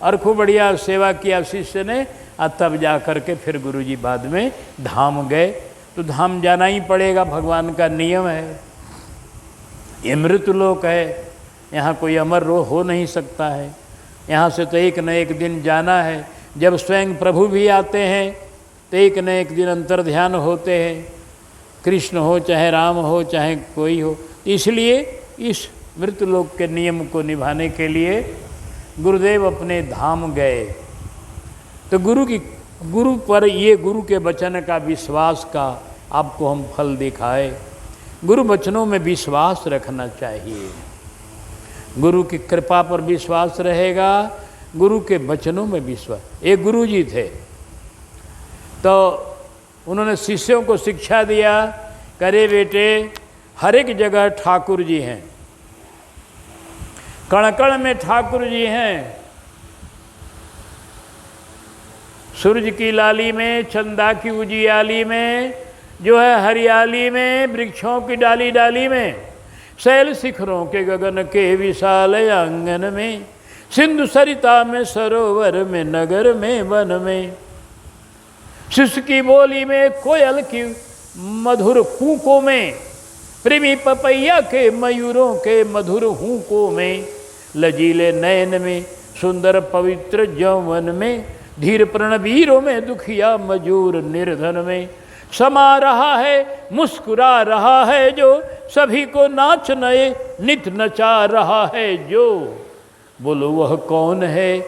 और खूब बढ़िया सेवा किया शिष्य ने। और तब जा कर के फिर गुरुजी बाद में धाम गए। तो धाम जाना ही पड़ेगा, भगवान का नियम है। ये मृत्यु लोक है, यहाँ कोई अमर हो नहीं सकता है। यहाँ से तो एक न एक दिन जाना है। जब स्वयं प्रभु भी आते हैं तो एक न एक दिन अंतर्ध्यान होते हैं, कृष्ण हो चाहे राम हो चाहे कोई हो। इसलिए इस मृत्यु लोक के नियम को निभाने के लिए गुरुदेव अपने धाम गए। तो गुरु पर ये गुरु के वचन का विश्वास का आपको हम फल दिखाए। गुरु वचनों में विश्वास रखना चाहिए। गुरु की कृपा पर विश्वास रहेगा, गुरु के वचनों में विश्वास। एक गुरु जी थे तो उन्होंने शिष्यों को शिक्षा दिया, करे बेटे हर एक जगह ठाकुर जी हैं, कण कण में ठाकुर जी हैं। सूरज की लाली में, चंदा की उजियाली में, जो है हरियाली में, वृक्षों की डाली डाली में, शैल शिखरों के गगन के विशाल आंगन में, सिंधु सरिता में, सरोवर में, नगर में, वन में, शिशु की बोली में, कोयल की मधुर कूकों में, प्रेमी पपैया के मयूरों के मधुर हूकों में, लजीले नयन में, सुंदर पवित्र यौवन में, धीर प्रणवीरों में, दुखिया मजूर निर्धन में, समा रहा है मुस्कुरा रहा है जो, सभी को नाच नए नित नचा रहा है जो, बोलो वह कौन है,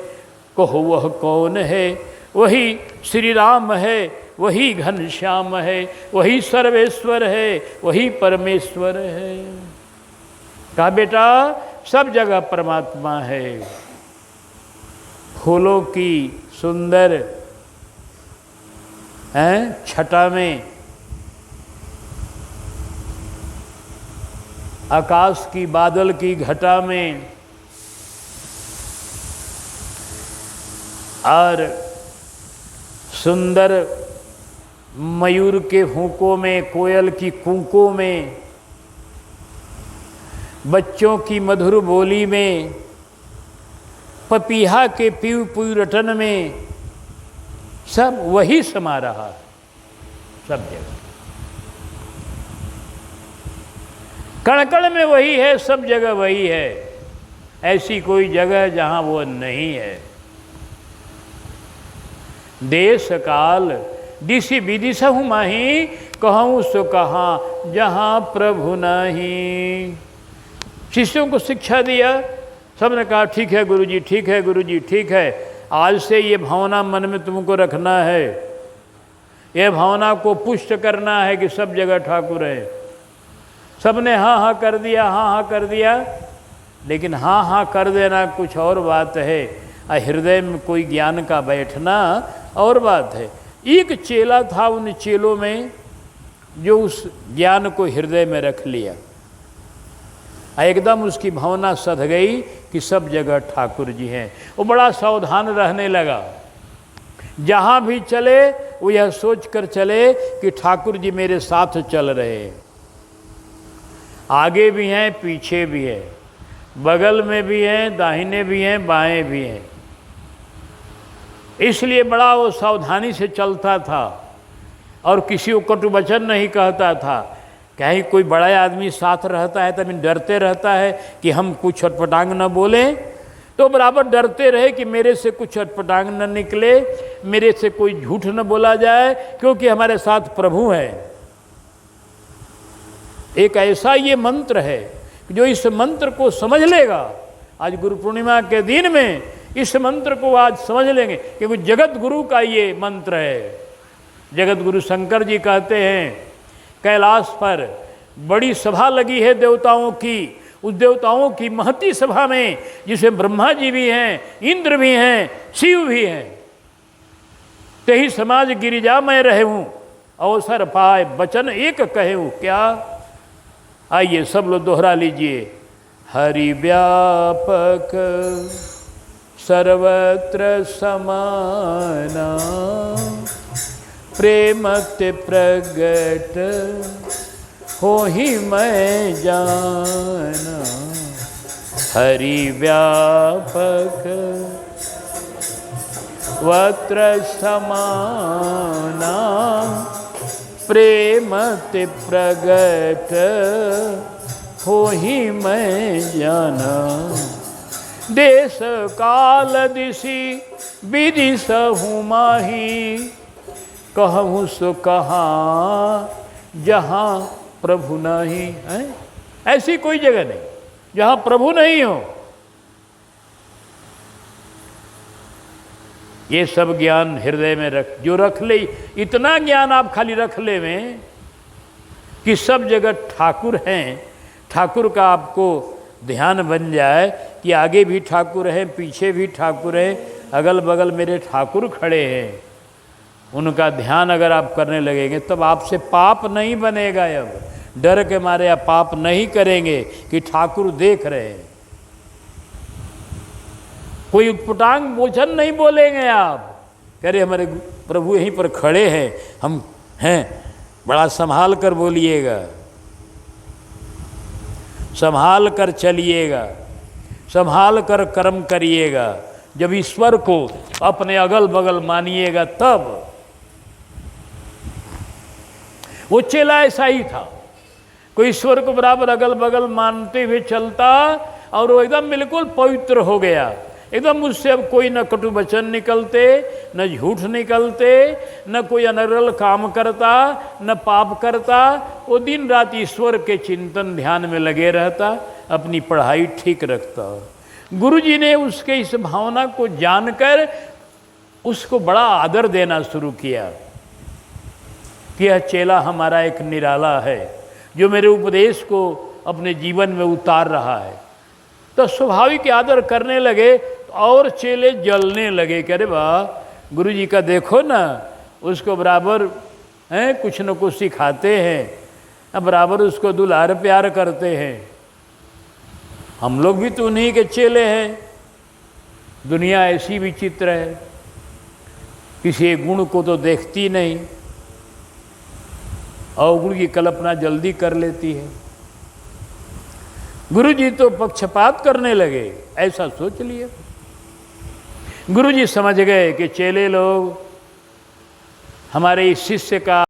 कहो वह कौन है। वही श्री राम है, वही घनश्याम है, वही सर्वेश्वर है, वही परमेश्वर है। कहा बेटा सब जगह परमात्मा है। फूलों की सुंदर छटा में, आकाश की बादल की घटा में, और सुंदर मयूर के हुंकों में, कोयल की कूकों में, बच्चों की मधुर बोली में, पपीहा के पीव पीव रटन में, सब वही समा रहा है। सब जगह कण कण में वही है, सब जगह वही है। ऐसी कोई जगह जहां वो नहीं है। देश काल दिशि विदिशहु माही, कहूँ सो कहाँ जहाँ प्रभु नहीं। शिष्यों को शिक्षा दिया, सबने कहा ठीक है गुरुजी, ठीक है गुरुजी, ठीक है। आज से ये भावना मन में तुमको रखना है, ये भावना को पुष्ट करना है कि सब जगह ठाकुर है। सबने हाँ हाँ कर दिया, हाँ हाँ कर दिया, लेकिन हाँ हाँ कर देना कुछ और बात है, हृदय में कोई ज्ञान का बैठना और बात है। एक चेला था उन चेलों में जो उस ज्ञान को हृदय में रख लिया, एकदम उसकी भावना सध गई कि सब जगह ठाकुर जी हैं। वो बड़ा सावधान रहने लगा, जहाँ भी चले वो यह सोच कर चले कि ठाकुर जी मेरे साथ चल रहे हैं, आगे भी हैं पीछे भी हैं, बगल में भी हैं, दाहिने भी हैं, बाएं भी हैं। इसलिए बड़ा वो सावधानी से चलता था और किसी को कटु वचन नहीं कहता था। कहीं कोई बड़ा आदमी साथ रहता है तभी डरते रहता है कि हम कुछ अटपटांग न बोलें, तो बराबर डरते रहे कि मेरे से कुछ अटपटांग न निकले, मेरे से कोई झूठ न बोला जाए, क्योंकि हमारे साथ प्रभु है। एक ऐसा ये मंत्र है जो इस मंत्र को समझ लेगा। आज गुरु पूर्णिमा के दिन में इस मंत्र को आज समझ लेंगे, क्योंकि जगत गुरु का ये मंत्र है। जगत गुरु शंकर जी कहते हैं कैलाश पर बड़ी सभा लगी है देवताओं की, उस देवताओं की महती सभा में जिसमें ब्रह्मा जी भी हैं, इंद्र भी हैं, शिव भी हैं। तेहि समाज गिरिजा मैं रहूं, अवसर पाए वचन एक कहूं। क्या? आइए सब लोग दोहरा लीजिए। हरि व्यापक सर्वत्र समाना, प्रेमते प्रगट हो ही मैं जाना। हरि व्यापक वत्र समाना, प्रेमते प्रगट हो ही मैं जाना। देश काल दिशि विदिशहु माही, कहूँ सो कहाँ जहाँ प्रभु नहीं है। ऐसी कोई जगह नहीं जहाँ प्रभु नहीं हो। ये सब ज्ञान हृदय में रख ले। इतना ज्ञान आप खाली रख ले में कि सब जगह ठाकुर हैं, ठाकुर का आपको ध्यान बन जाए कि आगे भी ठाकुर है, पीछे भी ठाकुर है, अगल बगल मेरे ठाकुर खड़े हैं। उनका ध्यान अगर आप करने लगेंगे तब आपसे पाप नहीं बनेगा। अब डर के मारे आप पाप नहीं करेंगे कि ठाकुर देख रहे हैं। कोई उटपटांग वचन नहीं बोलेंगे आप, कह रहे हमारे प्रभु यहीं पर खड़े हैं, हम हैं। बड़ा संभाल कर बोलिएगा, संभाल कर चलिएगा, संभाल कर कर्म करिएगा। जब ईश्वर को अपने अगल बगल मानिएगा तब। वो चेला ऐसा ही था, कोई ईश्वर को बराबर अगल बगल मानते हुए चलता और वो एकदम बिल्कुल पवित्र हो गया। एकदम उससे अब कोई न कटु वचन निकलते, न झूठ निकलते, न कोई अनर्गल काम करता, न पाप करता। वो दिन रात ईश्वर के चिंतन ध्यान में लगे रहता, अपनी पढ़ाई ठीक रखता। गुरुजी ने उसके इस भावना को जानकर उसको बड़ा आदर देना शुरू किया कि यह चेला हमारा एक निराला है जो मेरे उपदेश को अपने जीवन में उतार रहा है। तो स्वाभाविक आदर करने लगे और चेले जलने लगे कि अरे वाह गुरुजी का देखो ना, उसको बराबर हैं कुछ न कुछ सिखाते हैं, बराबर उसको दुलार प्यार करते हैं। हम लोग भी तो उन्हीं के चेले हैं। दुनिया ऐसी विचित्र है, किसी एक गुण को तो देखती नहीं, अवगुण की कल्पना जल्दी कर लेती है। गुरुजी तो पक्षपात करने लगे, ऐसा सोच लिया। गुरुजी समझ गए कि चेले लोग हमारे इस शिष्य का